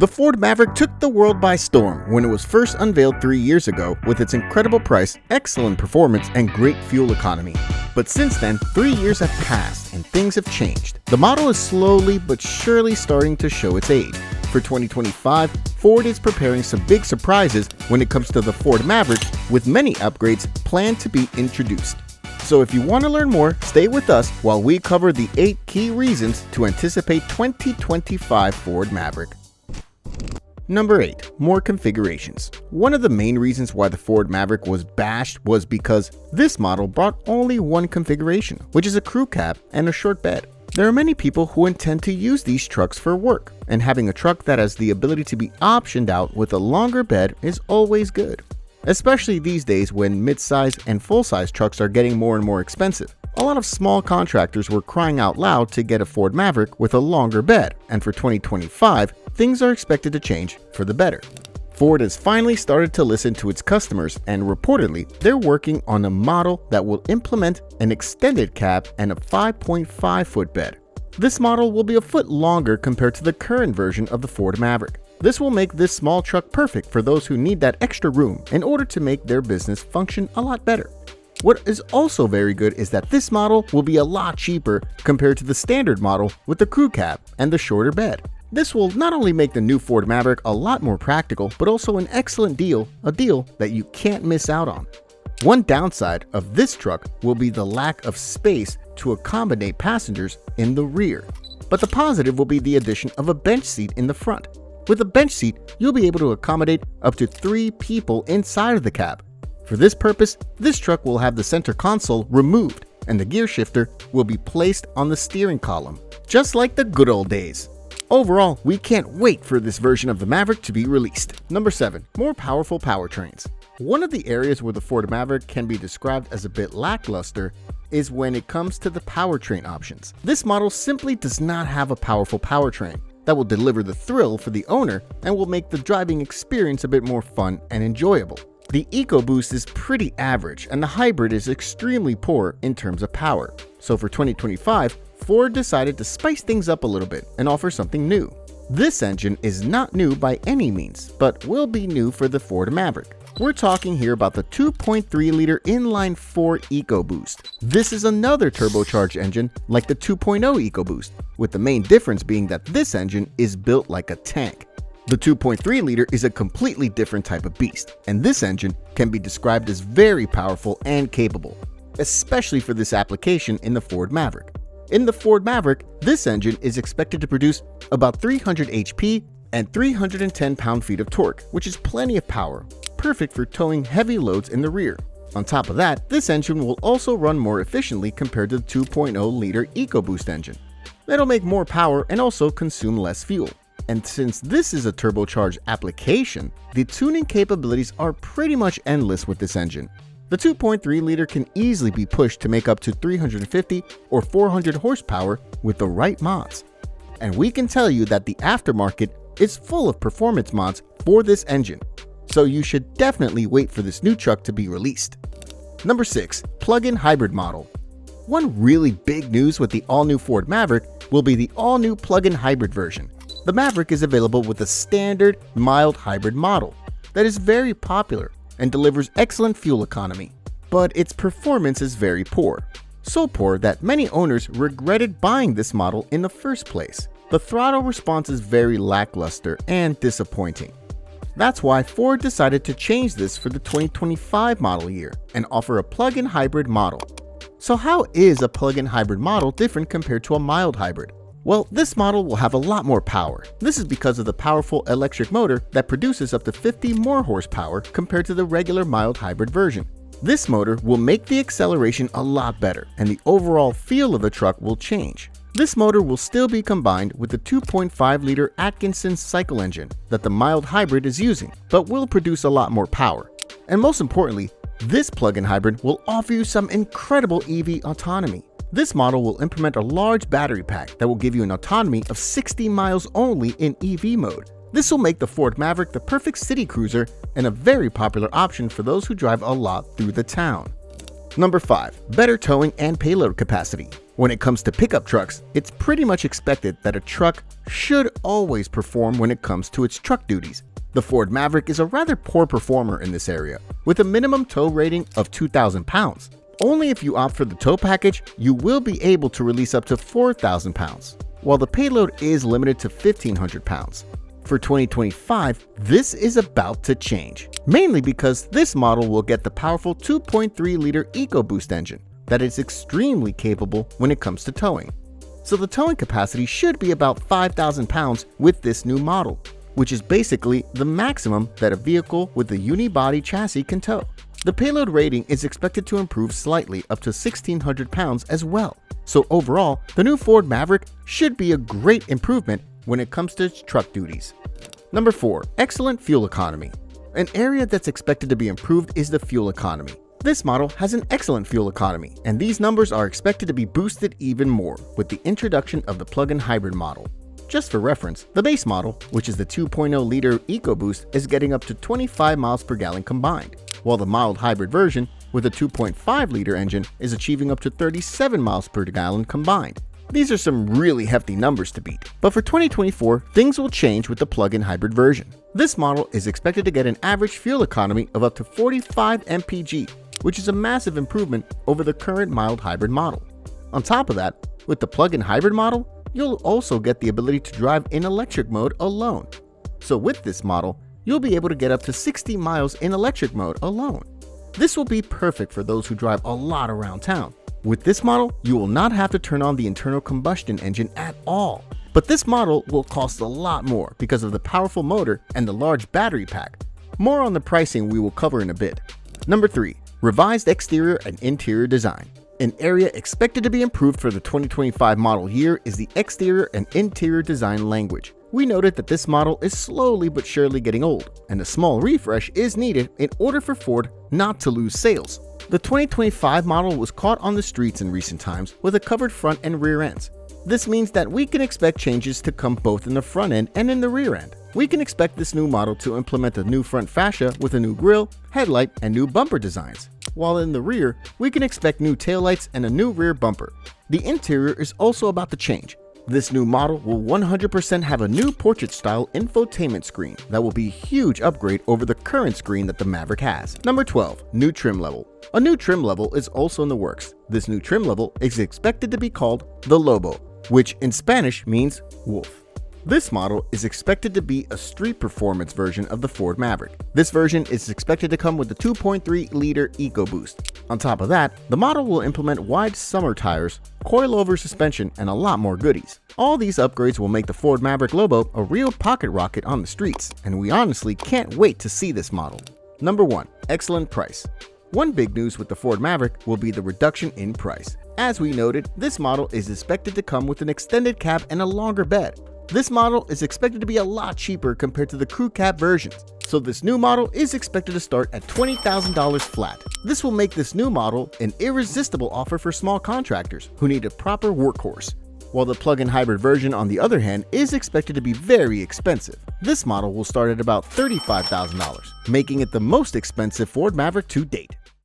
The Ford Maverick took the world by storm when it was first unveiled 3 years ago with its incredible price, excellent performance, and great fuel economy. But since then, 3 years have passed and things have changed. The model is slowly but surely starting to show its age. For 2025, Ford is preparing some big surprises when it comes to the Ford Maverick, with many upgrades planned to be introduced. So if you want to learn more, stay with us while we cover the 8 key reasons to anticipate 2025 Ford Maverick. Number 8. More configurations. One of the main reasons why the Ford Maverick was bashed was because this model brought only one configuration, which is a crew cab and a short bed. There are many people who intend to use these trucks for work, and having a truck that has the ability to be optioned out with a longer bed is always good. Especially these days when mid-size and full-size trucks are getting more and more expensive. A lot of small contractors were crying out loud to get a Ford Maverick with a longer bed, and for 2025, things are expected to change for the better. Ford has finally started to listen to its customers, and reportedly, they're working on a model that will implement an extended cab and a 5.5-foot bed. This model will be a foot longer compared to the current version of the Ford Maverick. This will make this small truck perfect for those who need that extra room in order to make their business function a lot better. What is also very good is that this model will be a lot cheaper compared to the standard model with the crew cab and the shorter bed. This will not only make the new Ford Maverick a lot more practical, but also an excellent deal, a deal that you can't miss out on. One downside of this truck will be the lack of space to accommodate passengers in the rear. But the positive will be the addition of a bench seat in the front. With a bench seat, you'll be able to accommodate up to 3 people inside of the cab. For this purpose, this truck will have the center console removed and the gear shifter will be placed on the steering column, just like the good old days. Overall, we can't wait for this version of the Maverick to be released. Number 7. More powerful powertrains. One of the areas where the Ford Maverick can be described as a bit lackluster is when it comes to the powertrain options. This model simply does not have a powerful powertrain that will deliver the thrill for the owner and will make the driving experience a bit more fun and enjoyable. The EcoBoost is pretty average and the hybrid is extremely poor in terms of power. So for 2025, Ford decided to spice things up a little bit and offer something new. This engine is not new by any means, but will be new for the Ford Maverick. We're talking here about the 2.3-liter inline-4 EcoBoost. This is another turbocharged engine like the 2.0 EcoBoost, with the main difference being that this engine is built like a tank. The 2.3-liter is a completely different type of beast, and this engine can be described as very powerful and capable, especially for this application in the Ford Maverick. In the Ford Maverick, this engine is expected to produce about 300 HP and 310 pound-feet of torque, which is plenty of power, perfect for towing heavy loads in the rear. On top of that, this engine will also run more efficiently compared to the 2.0-liter EcoBoost engine. It'll make more power and also consume less fuel. And since this is a turbocharged application, the tuning capabilities are pretty much endless with this engine. The 2.3-liter can easily be pushed to make up to 350 or 400 horsepower with the right mods. And we can tell you that the aftermarket is full of performance mods for this engine, so you should definitely wait for this new truck to be released. Number 6. Plug-in hybrid model. One really big news with the all-new Ford Maverick will be the all-new plug-in hybrid version. The Maverick is available with a standard mild hybrid model that is very popular and delivers excellent fuel economy, but its performance is very poor. So poor that many owners regretted buying this model in the first place. The throttle response is very lackluster and disappointing. That's why Ford decided to change this for the 2025 model year and offer a plug-in hybrid model. So how is a plug-in hybrid model different compared to a mild hybrid? Well, this model will have a lot more power. This is because of the powerful electric motor that produces up to 50 more horsepower compared to the regular mild hybrid version. This motor will make the acceleration a lot better, and the overall feel of the truck will change. This motor will still be combined with the 2.5-liter Atkinson cycle engine that the mild hybrid is using, but will produce a lot more power. And most importantly, this plug-in hybrid will offer you some incredible EV autonomy. This model will implement a large battery pack that will give you an autonomy of 60 miles only in EV mode. This will make the Ford Maverick the perfect city cruiser and a very popular option for those who drive a lot through the town. Number 5. Better towing and payload capacity. When it comes to pickup trucks, it's pretty much expected that a truck should always perform when it comes to its truck duties. The Ford Maverick is a rather poor performer in this area, with a minimum tow rating of 2,000 pounds. Only if you opt for the tow package, you will be able to release up to 4,000 pounds, while the payload is limited to 1,500 pounds. For 2025, this is about to change, mainly because this model will get the powerful 2.3-liter EcoBoost engine that is extremely capable when it comes to towing. So the towing capacity should be about 5,000 pounds with this new model, which is basically the maximum that a vehicle with a unibody chassis can tow. The payload rating is expected to improve slightly up to 1,600 pounds as well. So overall, the new Ford Maverick should be a great improvement when it comes to its truck duties. Number 4. Excellent fuel economy. An area that's expected to be improved is the fuel economy. This model has an excellent fuel economy, and these numbers are expected to be boosted even more with the introduction of the plug-in hybrid model. Just for reference, the base model, which is the 2.0-liter EcoBoost, is getting up to 25 miles per gallon combined, while the mild hybrid version with a 2.5-liter engine is achieving up to 37 miles per gallon combined. These are some really hefty numbers to beat, but for 2024, things will change with the plug-in hybrid version. This model is expected to get an average fuel economy of up to 45 mpg, which is a massive improvement over the current mild hybrid model. On top of that, with the plug-in hybrid model, you'll also get the ability to drive in electric mode alone. So with this model, you'll be able to get up to 60 miles in electric mode alone. This will be perfect for those who drive a lot around town. With this model, you will not have to turn on the internal combustion engine at all. But this model will cost a lot more because of the powerful motor and the large battery pack. More on the pricing we will cover in a bit. Number 3. Revised exterior and interior design. An area expected to be improved for the 2025 model year is the exterior and interior design language. We noted that this model is slowly but surely getting old, and a small refresh is needed in order for Ford not to lose sales. The 2025 model was caught on the streets in recent times with a covered front and rear ends. This means that we can expect changes to come both in the front end and in the rear end. We can expect this new model to implement a new front fascia with a new grille, headlight, and new bumper designs. While in the rear, we can expect new taillights and a new rear bumper. The interior is also about to change. This new model will 100% have a new portrait-style infotainment screen that will be a huge upgrade over the current screen that the Maverick has. Number 12. New trim level. A new trim level is also in the works. This new trim level is expected to be called the Lobo, which in Spanish means wolf. This model is expected to be a street performance version of the Ford Maverick. This version is expected to come with the 2.3-liter EcoBoost. On top of that, the model will implement wide summer tires, coilover suspension, and a lot more goodies. All these upgrades will make the Ford Maverick Lobo a real pocket rocket on the streets, and we honestly can't wait to see this model. Number 1. Excellent price. One big news with the Ford Maverick will be the reduction in price. As we noted, this model is expected to come with an extended cab and a longer bed. This model is expected to be a lot cheaper compared to the crew cab versions, so this new model is expected to start at $20,000 flat. This will make this new model an irresistible offer for small contractors who need a proper workhorse, while the plug-in hybrid version, on the other hand, is expected to be very expensive. This model will start at about $35,000, making it the most expensive Ford Maverick to date.